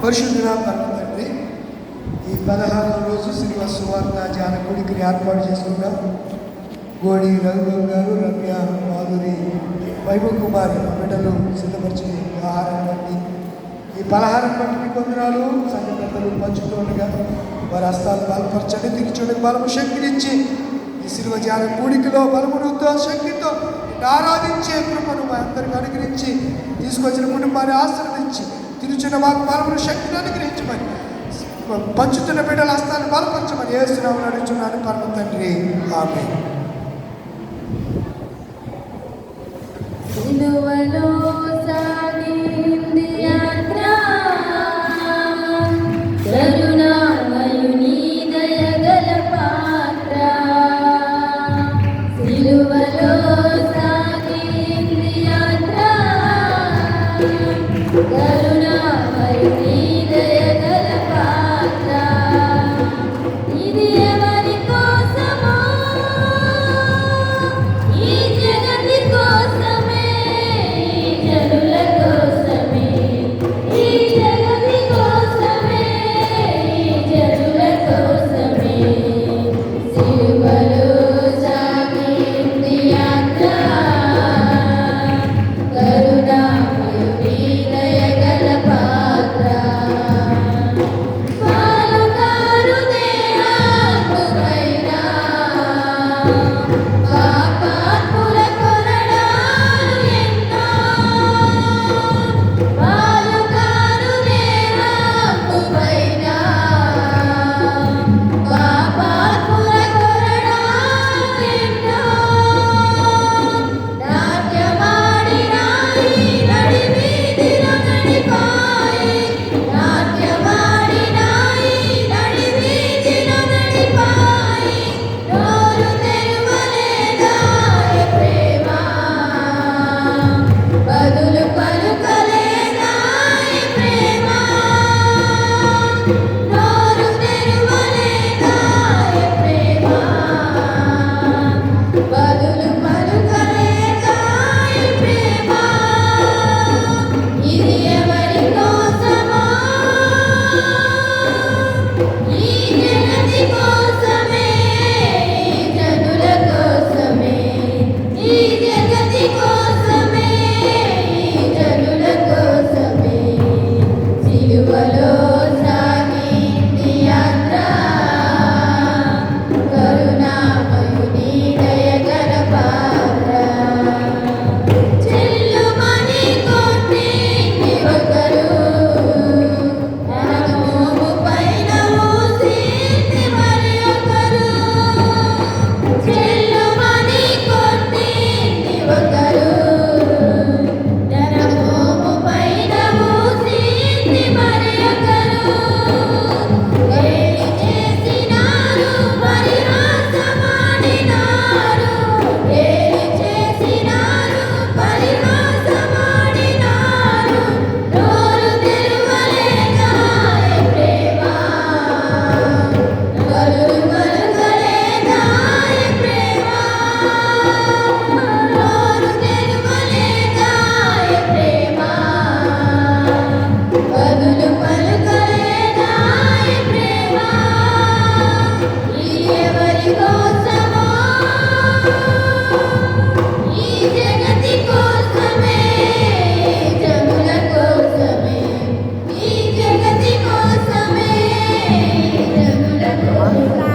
పరిశుద్ధుడా పరమ తండ్రి, ఈ 16వ రోజు శ్రీనివాస సువార్త ధ్యాన కూడికని ఏర్పాటు చేసుకున్నాం. గోడి రఘుబాబు గారు, రమ్య, మాధురి, వైభవ్ కుమార్ బిడ్డలు సిద్ధపరిచిన ఆహారం బట్టి, ఈ పలహారం బట్టి మీ కొందరాలు సంఘ పెద్దలు పంచుతూ ఉండగా వారి హస్తాలు బలపరచండి. తిరిగి బలము శక్తినిచ్చి ఈ శిలువ ధ్యాన కూడికలో బలముతో శక్తితో ఆరాధించే కృపను మా అందరికి అనుగ్రహించి, తీసుకొచ్చిన కుటుంబాన్ని ఆశీర్వదించి తిరుచున్న మాకు బలమును శక్తిని అనుగ్రహించమని, పంచుతున్న బిడ్డల హస్తాన్ని బలపరచమని యేసునామములో అడుగుచున్నాను పరమ తండ్రి, ఆమేన్. సిలువలో సాగింది యాత్ర, కరుణామయుని దయగల పాత్ర. సిలువలో సాగింది యాత్ర, కరుణామయుని దయగల పాత్ర. ఇది ఎవరి కోసమో, ఈ జగతి కోసమే, ఈ జనుల కోసమే, ఈ జగతి కోసమే, ఈ జనుల కోసమే. సిలువలో సాగింది యాత్ర, కరుణామయుని దయగల పాత్ర. పాలకారు దేహాత్ముకైన పాపాత్ముల కొరడాలు ఎన్నో. పాలకారు దేహాత్ముకైన పాపాత్ముల కొరడాలు ఎన్నో. నాట్యమాడినాయి నడి వీధిలో నడిపాయి, నాట్యమాడినాయి నడి వీధిలో నడిపాయి. నోరు తెరువలేదాయె ప్రేమ, బదులు పలుకలేదాయె ప్రేమ. నోరు తెరువలేదాయె ప్రేమ, బదులు పలుకలేదాయె ప్రేమ. ఇది ఎవరి కోసమో, ఈ జగతి కోసమే, ఈ జనుల కోసమే, ఈ జగతి కోసమే, ఈ జనుల కోసమే. సిలువలో సాగింది యాత్ర, కరుణామయుని దయగల పాత్ర. చెల్లుమని కొట్టింది ఒకరు, తన మోము పైన ఊసింది మరి ఒకరు. చెల్లుమని కొట్టింది ఒకరు, తన మోము పైన ఊసింది మరి ఒకరు. గేలి చేసినారు, పరిహాసమాడినారు, గేలి చేసినారు, పరిహాసమాడినారు. నోరు తెరువలేదాయె ప్రేమ, బదులు పలుకలేదాయె ప్రేమ. నోరు తెరువలేదాయె ప్రేమ, బదులు పలుకలేదాయె ప్రేమ. ఇది ఎవరి కోసమో, ఈ జగతి కోసమే, ఈ జనుల కోసమే, ఈ జగతి కోసమే, ఈ జనుల కోసమే.